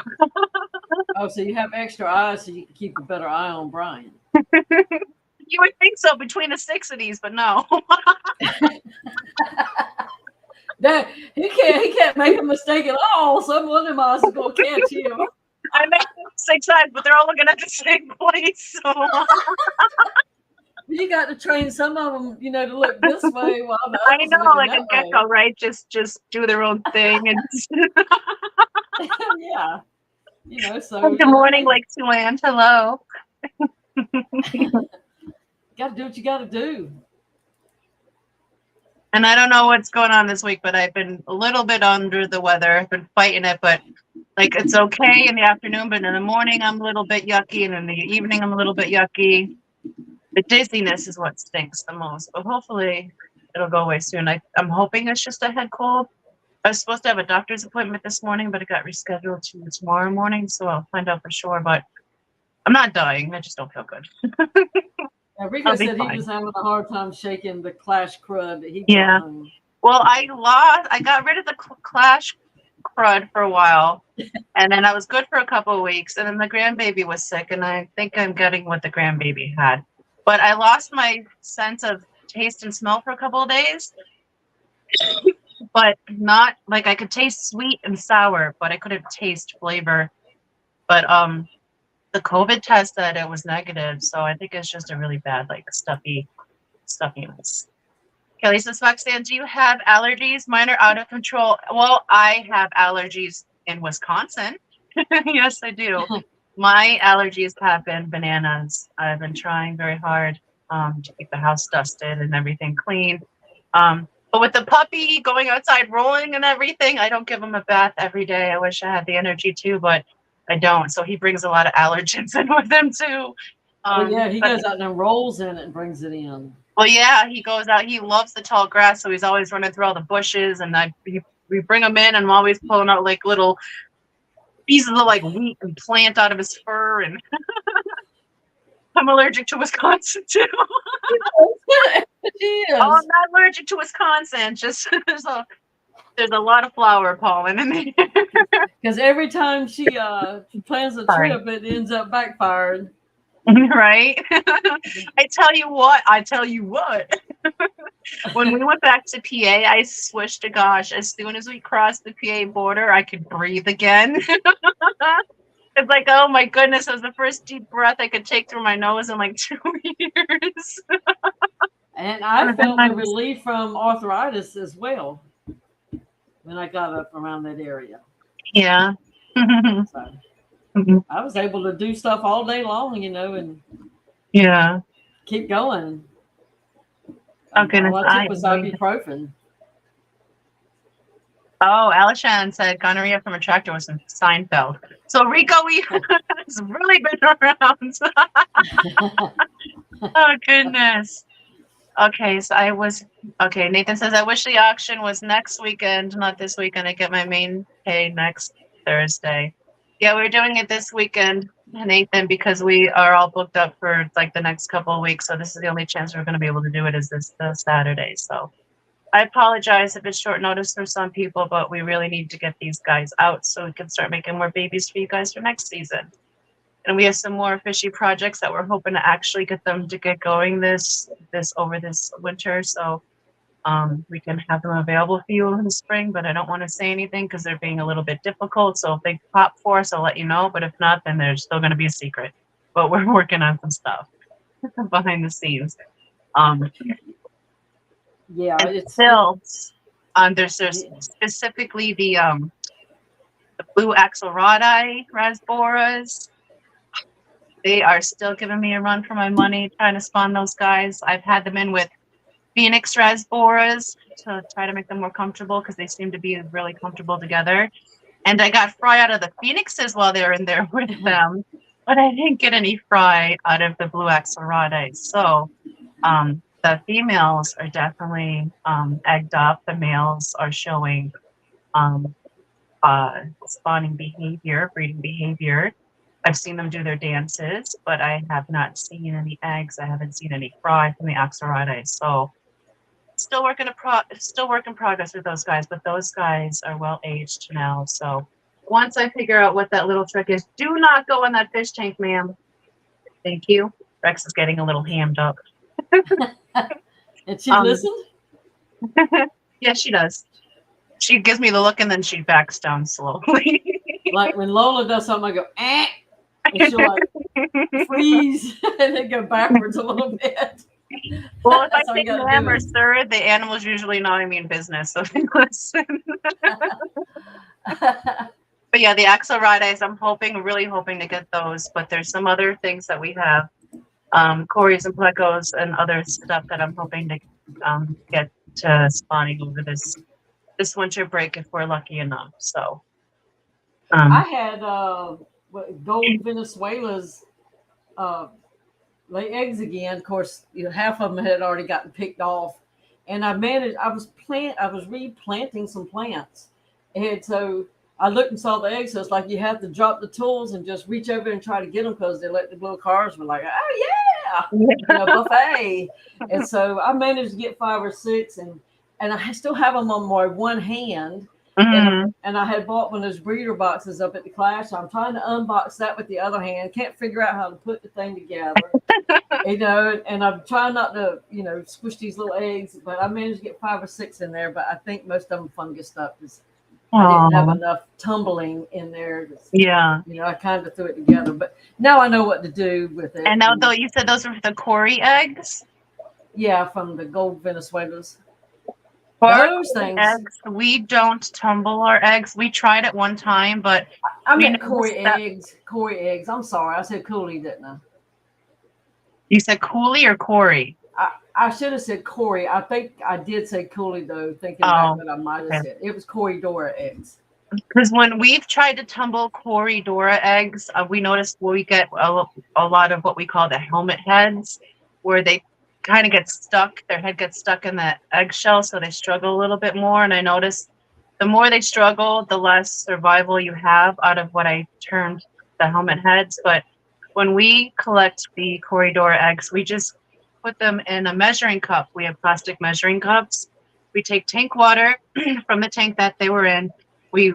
Oh, so you have extra eyes so you can keep a better eye on Brian. You would think so between the 6 of these, but no. That he can't make a mistake at all. Some one of them eyes is gonna catch you. I make 6 eyes, but they're all looking at the same place. So. You got to train some of them, to look this way while the I others know, are like looking a gecko, right? Just do their own thing. And yeah. So good morning, Lake Siouxland. Hello. Got to do what you got to do. And I don't know what's going on this week, but I've been a little bit under the weather. I've been fighting it, but like it's okay in the afternoon, but in the morning I'm a little bit yucky, and in the evening I'm a little bit yucky. The dizziness is what stinks the most, but hopefully it'll go away soon. I'm hoping it's just a head cold. I was supposed to have a doctor's appointment this morning, but it got rescheduled to tomorrow morning, so I'll find out for sure. But I'm not dying. I just don't feel good. Rico said he was having a hard time shaking the Clash crud that he yeah. Well, I got rid of the Clash crud for a while, and then I was good for a couple of weeks, and then the grandbaby was sick, and I think I'm getting what the grandbaby had. But I lost my sense of taste and smell for a couple of days. But not like I could taste sweet and sour, but I couldn't taste flavor. But the COVID test said it was negative, so I think it's just a really bad like stuffiness. Kelly says, Foxie, do you have allergies? Mine are out of control. Well, I have allergies in Wisconsin. Yes, I do. My allergies have been bananas. I've been trying very hard to keep the house dusted and everything clean. But with the puppy going outside rolling and everything, I don't give him a bath every day. I wish I had the energy to, but I don't. So he brings a lot of allergens in with him too. He goes out and rolls in it and brings it in. Well, yeah, he goes out. He loves the tall grass, so he's always running through all the bushes. And we bring him in, and I'm always pulling out like little pieces of like wheat and plant out of his fur. And I'm allergic to Wisconsin too. Oh, I'm not allergic to Wisconsin. Just there's a lot of flower pollen in there. Because every time she plans a trip, it ends up backfiring. Right? I tell you what. When we went back to PA, I swish to gosh, as soon as we crossed the PA border, I could breathe again. It's like, oh my goodness, it was the first deep breath I could take through my nose in like 2 years. And I felt the relief from arthritis as well when I got up around that area. Yeah. So I was able to do stuff all day long, and yeah. keep going. Oh, goodness, All I took was ibuprofen. Oh, Alishan said gonorrhea from a tractor was in Seinfeld. So Rico, has really been around. Oh, goodness. Okay, so Nathan says, I wish the auction was next weekend, not this weekend. I get my main pay next Thursday. Yeah, we're doing it this weekend, Nathan, because we are all booked up for like the next couple of weeks. So this is the only chance we're going to be able to do it is this Saturday. So I apologize if it's short notice for some people, but we really need to get these guys out so we can start making more babies for you guys for next season. And we have some more fishy projects that we're hoping to actually get them to get going this over this winter. So we can have them available for you in the spring, but I don't want to say anything because they're being a little bit difficult. So if they pop for us, I'll let you know. But if not, then they're still going to be a secret. But we're working on some stuff behind the scenes. Yeah, it's still there's specifically the blue axelrodi rasboras. They are still giving me a run for my money trying to spawn those guys. I've had them in with Phoenix rasboras to try to make them more comfortable because they seem to be really comfortable together. And I got fry out of the Phoenixes while they were in there with them, but I didn't get any fry out of the blue axelrodi. So the females are definitely egged up. The males are showing spawning behavior, breeding behavior. I've seen them do their dances, but I have not seen any eggs. I haven't seen any fry from the axelrodi. So still work in progress with those guys, but those guys are well aged now. So once I figure out what that little trick is, do not go in that fish tank, ma'am. Thank you. Rex is getting a little hammed up. And she listened? Yes, she does. She gives me the look and then she backs down slowly. Like when Lola does something, I go, eh. And she'll like freeze and then go backwards a little bit. Well, if I say ma'am or sir, the animals usually know I mean business, so they listen. But yeah, the axelrodies, I'm really hoping to get those. But there's some other things that we have, Corys and plecos and other stuff that I'm hoping to get to spawning over this winter break if we're lucky enough. So I had gold Venezuela's lay eggs again. Of course, half of them had already gotten picked off, and I was replanting some plants, and so I looked and saw the eggs. So it's like you have to drop the tools and just reach over and try to get them because they let the little cars were like, oh yeah, buffet. And so I managed to get 5 or 6, and I still have them on my one hand. Mm-hmm. And I had bought one of those breeder boxes up at the class. So I'm trying to unbox that with the other hand. Can't figure out how to put the thing together. And I'm trying not to, squish these little eggs, but I managed to get 5 or 6 in there. But I think most of them fungus stuff because I didn't have enough tumbling in there. I kind of threw it together. But now I know what to do with it. And now, though, you said those were the Cory eggs? Yeah, from the gold Venezuelas. Those things. Eggs, we don't tumble our eggs. We tried it one time, but I meant Cory eggs. Cory eggs. I'm sorry, I said Cooley, didn't I? You said Cooley or Cory? I should have said Cory. I think I did say Cooley though. Thinking back that I might have said it was Corydora eggs. Because when we've tried to tumble Corydora eggs, we noticed we get a lot of what we call the helmet heads, where they kind of get stuck. Their head gets stuck in the eggshell, so they struggle a little bit more. And I noticed the more they struggle, the less survival you have out of what I termed the helmet heads. But when we collect the Corydora eggs, we just put them in a measuring cup. We have plastic measuring cups. We take tank water from the tank that they were in. We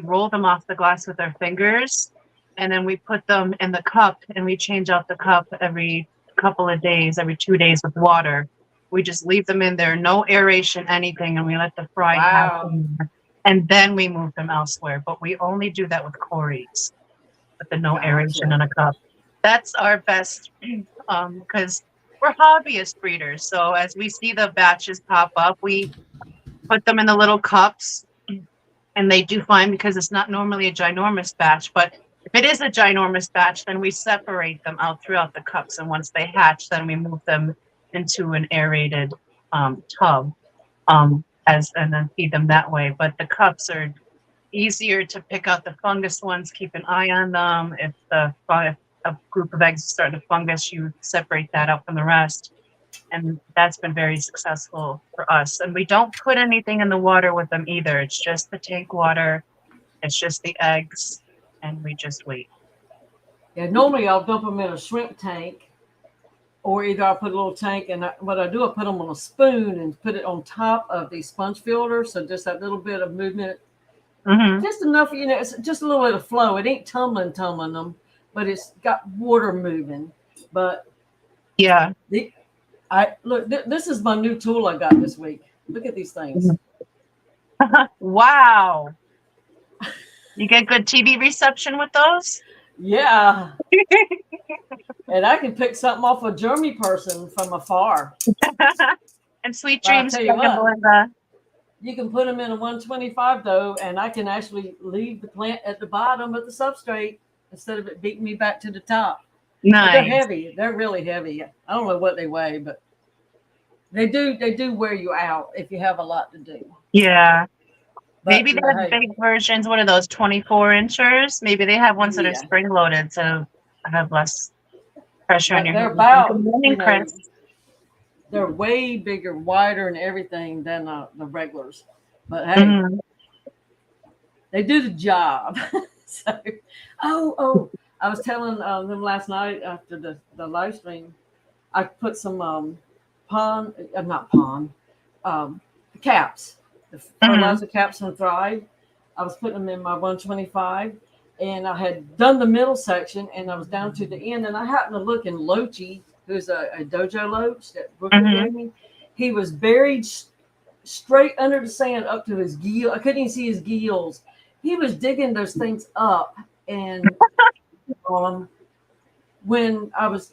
roll them off the glass with our fingers, and then we put them in the cup, and we change out the cup every couple of days, every 2 days with water. We just leave them in there, no aeration, anything, and we let the fry happen. And then we move them elsewhere. But we only do that with Corys, with the no aeration in a cup. That's our best, because we're hobbyist breeders. So as we see the batches pop up, we put them in the little cups, and they do fine because it's not normally a ginormous batch, but If it is a ginormous batch, then we separate them out throughout the cups, and once they hatch, then we move them into an aerated tub, and then feed them that way. But the cups are easier to pick out the fungus ones, keep an eye on them. If a group of eggs is starting to fungus, you separate that out from the rest. And that's been very successful for us. And we don't put anything in the water with them either. It's just the tank water. It's just the eggs. And we just wait. Yeah, normally I'll dump them in a shrimp tank, or either I'll put a little tank, and what I do, I put them on a spoon and put it on top of the sponge filter. So just that little bit of movement, just enough, it's just a little bit of flow. It ain't tumbling them, but it's got water moving. But yeah, look, this is my new tool I got this week. Look at these things. Wow. You get good TV reception with those? Yeah. And I can pick something off a German person from afar. And sweet Well, dreams, Belinda. You can put them in a 125 though, and I can actually leave the plant at the bottom of the substrate instead of it beating me back to the top. Nice. They're heavy. They're really heavy. I don't know what they weigh, but they do wear you out if you have a lot to do. Yeah. But, maybe they have big versions. What are those, 24 inchers? Maybe they have ones that are spring loaded, so I have less pressure on your they're hand. about, they're way bigger, wider, and everything than the regulars. But hey, they do the job. So, I was telling them last night after the live stream, I put some caps, the fertilizer caps from Thrive. I was putting them in my 125, and I had done the middle section, and I was down to the end, and I happened to look in Lochi, who's a dojo loach that Brooklyn gave me. He was buried straight under the sand up to his gill. I couldn't even see his gills. He was digging those things up, and when I was,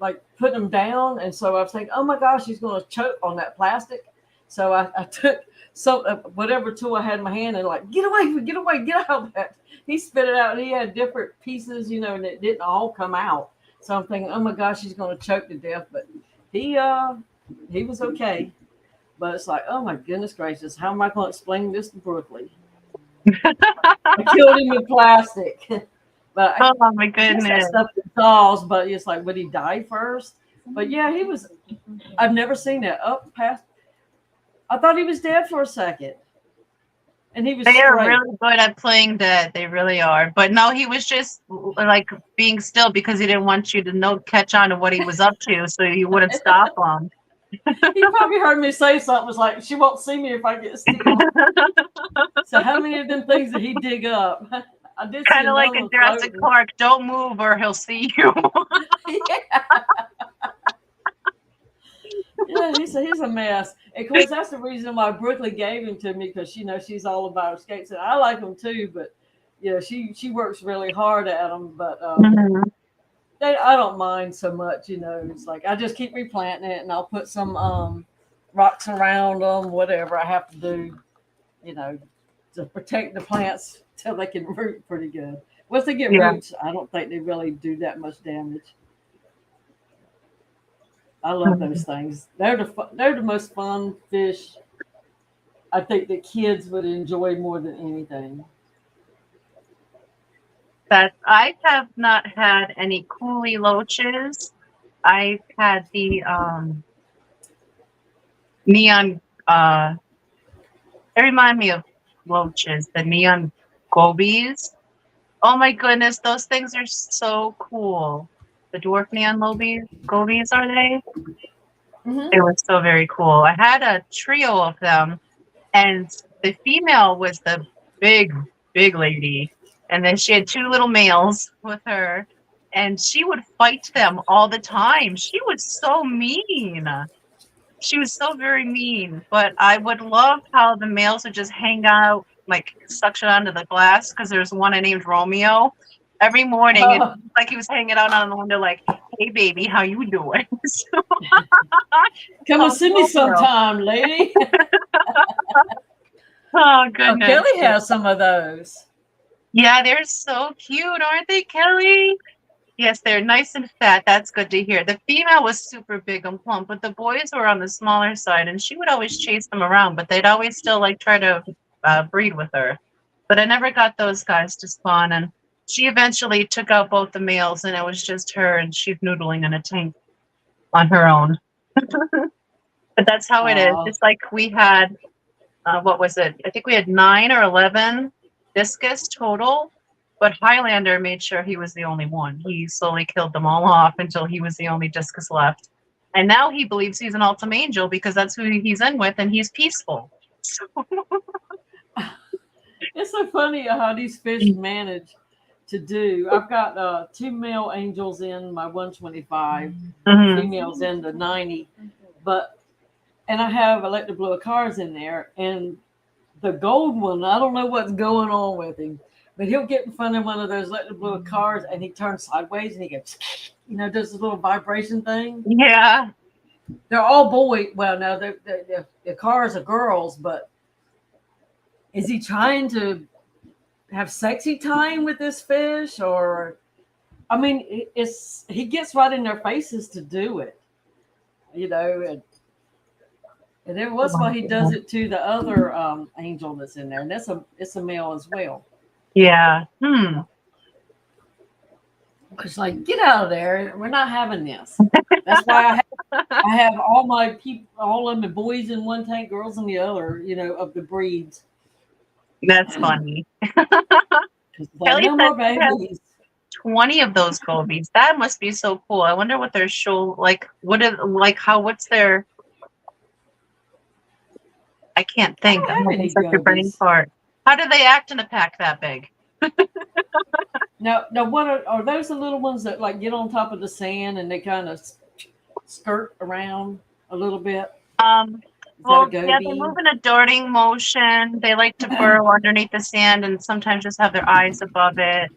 like putting them down, and so I was thinking, oh my gosh, he's going to choke on that plastic. So I took whatever tool I had in my hand and like, get away, get out of that. He spit it out, and he had different pieces, and it didn't all come out. So I'm thinking, oh my gosh, he's going to choke to death. But he was okay. But it's like, oh my goodness gracious, how am I going to explain this to Brooklyn? I killed him with plastic. But oh my goodness, that stuff dissolves. But it's like, would he die first? But yeah, he was. I've never seen that up past. I thought he was dead for a second, and he was. They are really good at playing dead. They really are. But no, he was just like being still because he didn't want you to catch on to what he was up to, so you wouldn't stop him. He probably heard me say something. Was like, she won't see me if I get still. So how many of them things did he dig up? I did kind of like in Jurassic Park. Don't move or he'll see you. Yeah, he's a mess. And of course, that's the reason why Brooklyn gave him to me, because she's all about her skates, and I like them too. But she works really hard at them. But I don't mind so much. It's like I just keep replanting it, and I'll put some rocks around them, whatever I have to do, to protect the plants till they can root pretty good. Once they get roots, I don't think they really do that much damage. I love those things. They're the most fun fish. I think that kids would enjoy more than anything. That I have not had any coolie loaches. I've had the neon. They remind me of loaches. The neon gobies. Oh my goodness, those things are so cool. The dwarf neon gobies, are they? They were so very cool. I had a trio of them, and the female was the big lady, and then she had two little males with her, and she would fight them all the time. She was so mean. She was so very mean, but I would love how the males would just hang out, like suction onto the glass, because there's one I named Romeo. Every morning, it's like he was hanging out on the window, like, "Hey, baby, how you doing?" Come and see me sometime, lady. Oh goodness! Kelly has some of those. Yeah, they're so cute, aren't they, Kelly? Yes, they're nice and fat. That's good to hear. The female was super big and plump, but the boys were on the smaller side, and she would always chase them around, but they'd always still like try to breed with her. But I never got those guys to spawn, and she eventually took out both the males, and it was just her, and she's noodling in a tank on her own. But that's how it is. Uh, It's like we had, what was it? I think we had 9 or 11 discus total, but Highlander made sure he was the only one. He slowly killed them all off until he was the only discus left. And now he believes he's an Ultim Angel because that's who he's in with, and he's peaceful. So, it's so funny how these fish manage to do. I've got 2 male angels in my 125, mhm. females in the 90, and I have electric blue cars in there, and the gold one, I don't know what's going on with him, but he'll get in front of one of those electric blue cars and he turns sideways and he goes, does this little vibration thing. Yeah. They're all boy. Well, no, the cars are girls, but is he trying to have sexy time with this fish? Or, I mean, he gets right in their faces to do it, and every once in a while he does it to the other angel that's in there, and it's a male as well. Yeah. It's like, get out of there. We're not having this. That's why I have all my people, all of my boys in one tank, girls in the other, of the breeds. That's funny. Like, Kelly no said more she has babies. 20 of those gobies. That must be so cool. I wonder what their show like. What's their? I can't think. I don't have any Such a brain gobies. fart. How do they act in a pack that big? Now, what are those the little ones that like get on top of the sand and they kind of skirt around a little bit? Well, yeah, they move in a darting motion. They like to burrow underneath the sand and sometimes just have their eyes above it.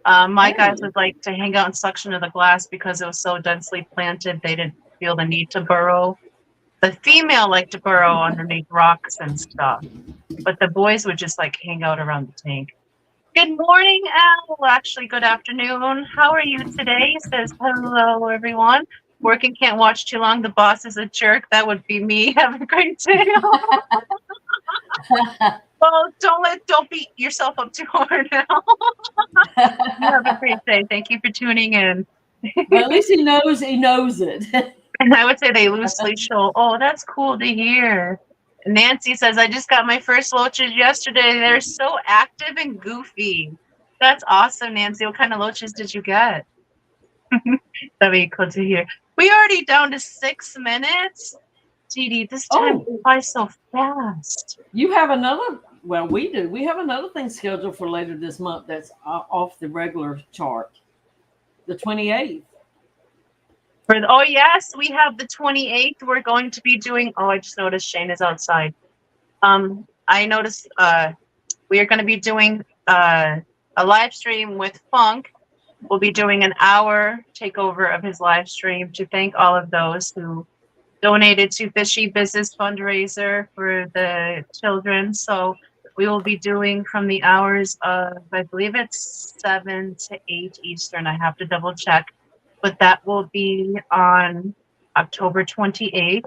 My guys would like to hang out and suction to the glass because it was so densely planted. They didn't feel the need to burrow. The female liked to burrow underneath rocks and stuff, but the boys would just like hang out around the tank. Good morning, Al. Well, actually, good afternoon. How are you today? Says hello, everyone. Working can't watch too long. The boss is a jerk. That would be me. Have a great day. Well, don't beat yourself up too hard now. You have a great day. Thank you for tuning in. But at least he knows it. And I would say they loosely show. Oh, that's cool to hear. Nancy says, I just got my first loaches yesterday. They're so active and goofy. That's awesome, Nancy. What kind of loaches did you get? That'd be cool to hear. We already down to 6 minutes. Didi, this time goes by so fast. You have another. Well, we do. We have another thing scheduled for later this month that's off the regular chart. The 28th. Yes, we have the 28th. We're going to be doing. Oh, I just noticed Shane is outside. I noticed we are going to be doing a live stream with Funk. We'll be doing an hour takeover of his live stream to thank all of those who donated to Fishy Business Fundraiser for the children. So we will be doing from the hours of, I believe it's 7 to 8 Eastern. I have to double check. But that will be on October 28th.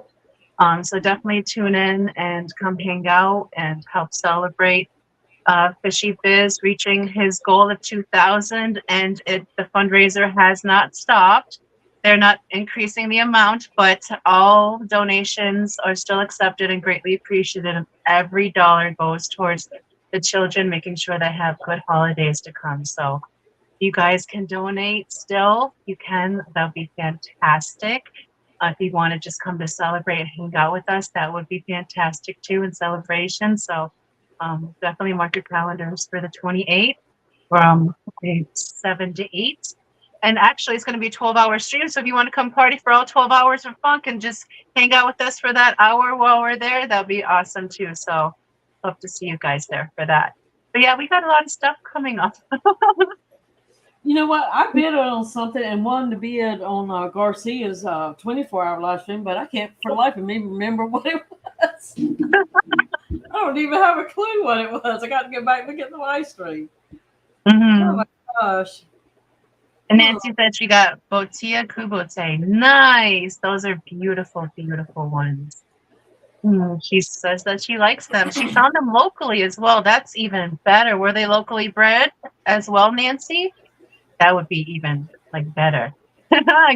So definitely tune in and come hang out and help celebrate Fishy Biz reaching his goal of 2,000. And the fundraiser has not stopped. They're not increasing the amount, but all donations are still accepted and greatly appreciated. And every dollar goes towards the children, making sure they have good holidays to come. So you guys can donate still. You can. That would be fantastic. If you want to just come to celebrate and hang out with us, that would be fantastic too in celebration. So definitely mark your calendars for the 28th from 7 to 8. And actually, it's going to be a 12-hour stream. So if you want to come party for all 12 hours of funk and just hang out with us for that hour while we're there, that would be awesome too. So hope to see you guys there for that. But yeah, we got a lot of stuff coming up. You know what? I bid on something and wanted to bid on Garcia's 24-hour live stream, but I can't for the life of me remember what it was. I don't even have a clue what it was. I got to go back and look at the live stream. Oh Mhm. my gosh. And Oh, Nancy said she got Botia Kubote. Nice. Those are beautiful, beautiful ones. She says that she likes them. She found them locally as well. That's even better. Were they locally bred as well, Nancy? That would be even like better.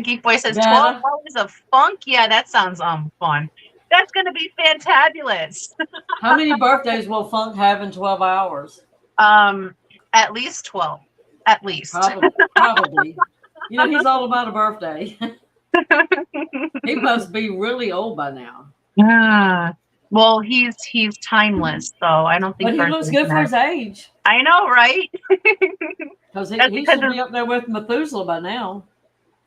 Geek Boy says 12 better. hours of funk. Yeah, that sounds fun. That's gonna be fantabulous. How many birthdays will Funk have in 12 hours? Um, at least 12. At least. Probably. You know, he's all about a birthday. He must be really old by now. Ah, well, he's timeless, so I don't But think he looks birthdays good for matter. his age. I know, right? Because That's he because should of, be up there with Methuselah by now.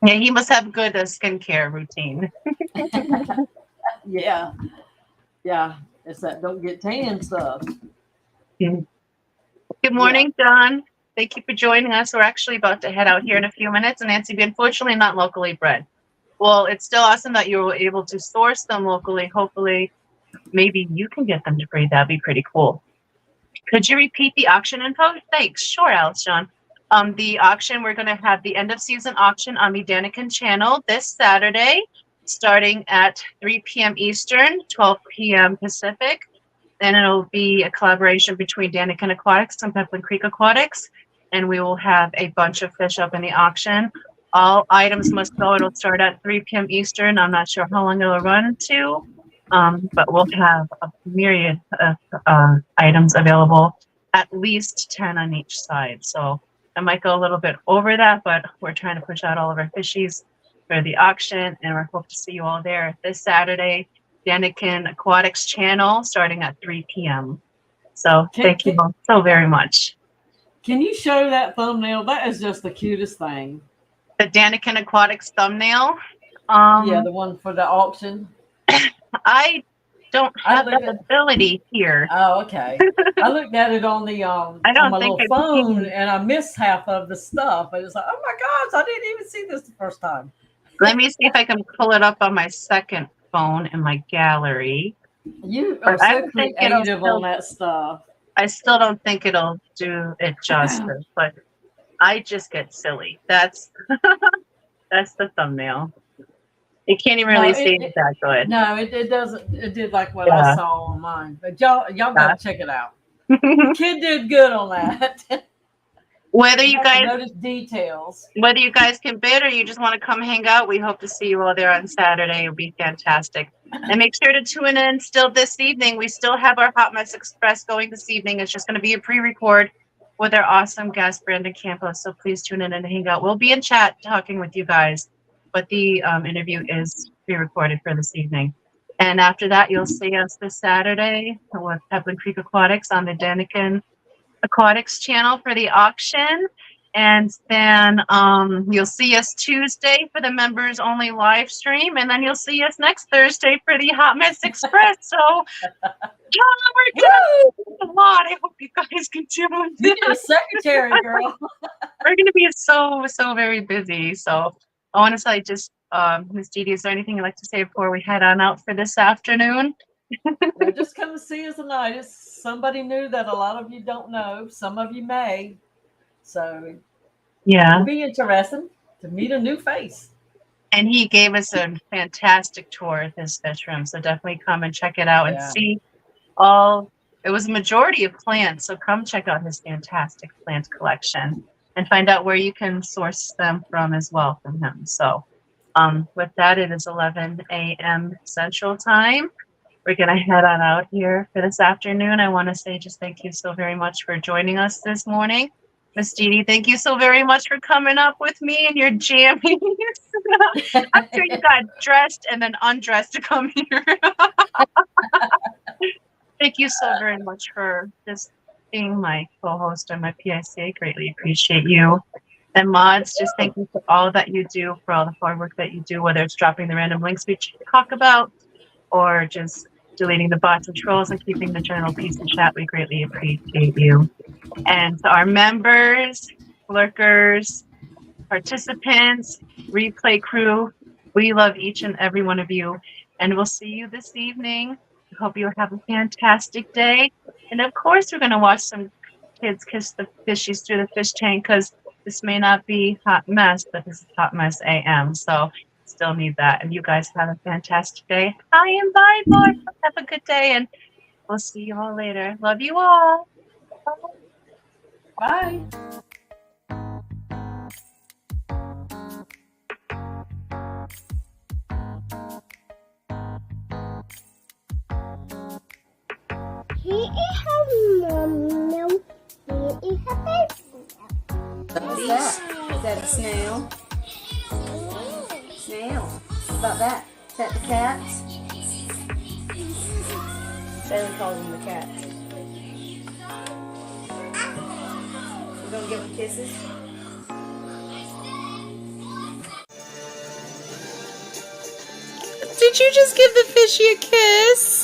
yeah, he must have good skincare routine. Yeah. Yeah. It's that don't get tan stuff. Good Yeah. morning, John. Thank you for joining us. We're actually about to head out here in a few minutes, and Nancy, unfortunately, not locally bred. Well, it's still awesome that you were able to source them locally. Hopefully, maybe you can get them to breed. That'd be pretty cool. Could you repeat the auction info? Thanks. Sure, Alice John. The auction, we're going to have the end of season auction on the Daniken channel this Saturday, starting at 3 p.m. Eastern, 12 p.m. Pacific. And it'll be a collaboration between Daniken Aquatics and Pepperland Creek Aquatics. And we will have a bunch of fish up in the auction. All items must go. It'll start at 3 p.m. Eastern. I'm not sure how long it'll run to, but we'll have a myriad of items available, at least 10 on each side. So I might go a little bit over that, but we're trying to push out all of our fishies for the auction, and we hope to see you all there this Saturday. Daniken Aquatics channel starting at 3 p.m. So thank you all so very much. Can you show that thumbnail? That is just the cutest thing. The Daniken Aquatics thumbnail. Yeah, the one for the auction. I don't have that ability here. Oh, okay. I looked at it on the on my little phone, and I missed half of the stuff. I was like, oh my gosh, I didn't even see this the first time. Let me see if I can pull it up on my second phone in my gallery. You are so creative on that stuff. I still don't think it'll do it justice, but I just get silly. That's that's the thumbnail. You can't even really see it that good. No, it doesn't. It did like what I saw on mine. But y'all gotta check it out. The kid did good on that. Whether you guys notice details, whether you guys can bid or you just want to come hang out, we hope to see you all there on Saturday. It'll be fantastic. And make sure to tune in still this evening. We still have our Hot Mess Express going this evening. It's just going to be a pre-record with our awesome guest, Brandon Campos. So please tune in and hang out. We'll be in chat talking with you guys, but the interview is pre-recorded for this evening. And after that, you'll see us this Saturday with Pepperland Creek Aquatics on the Daniken Aquatics channel for the auction. And then you'll see us Tuesday for the members only live stream. And then you'll see us next Thursday for the Hot Mess Express. So, we're doing a lot. I hope you guys can tune. You're the secretary, girl. We're going to be so very busy. So I want to say just, Miss Didi, is there anything you'd like to say before we head on out for this afternoon? Well, just come and see us tonight. It's somebody new that a lot of you don't know. Some of you may. So yeah, it'll be interesting to meet a new face. And he gave us a fantastic tour of his fish room. So definitely come and check it out and see all. It was a majority of plants. So come check out his fantastic plant collection and find out where you can source them from as well from him. So with that, it is 11 a.m. Central Time. We're going to head on out here for this afternoon. I want to say just thank you so very much for joining us this morning. Miss Didi, thank you so very much for coming up with me and your jammies. After you got dressed and then undressed to come here. Thank you so very much for just being my co-host on my PIC. I greatly appreciate you. And mods, just thank you for all that you do, for all the hard work that you do, whether it's dropping the random links we talk about or just deleting the bots and trolls and keeping the general peace and chat. We greatly appreciate you. And to our members, lurkers, participants, replay crew, we love each and every one of you. And we'll see you this evening. I hope you have a fantastic day. And of course, we're going to watch some kids kiss the fishies through the fish tank because this may not be hot mess, but this is hot mess AM. So still need that. And you guys have a fantastic day. Hi and bye, boys. Have a good day, and we'll see you all later. Love you all. Bye. Here is her mom now. Here is her baby. What's that? Is that a snail? Snail. What about that? Is that the cats? Bailey calls them the cats. You gonna give them kisses? Did you just give the fishy a kiss?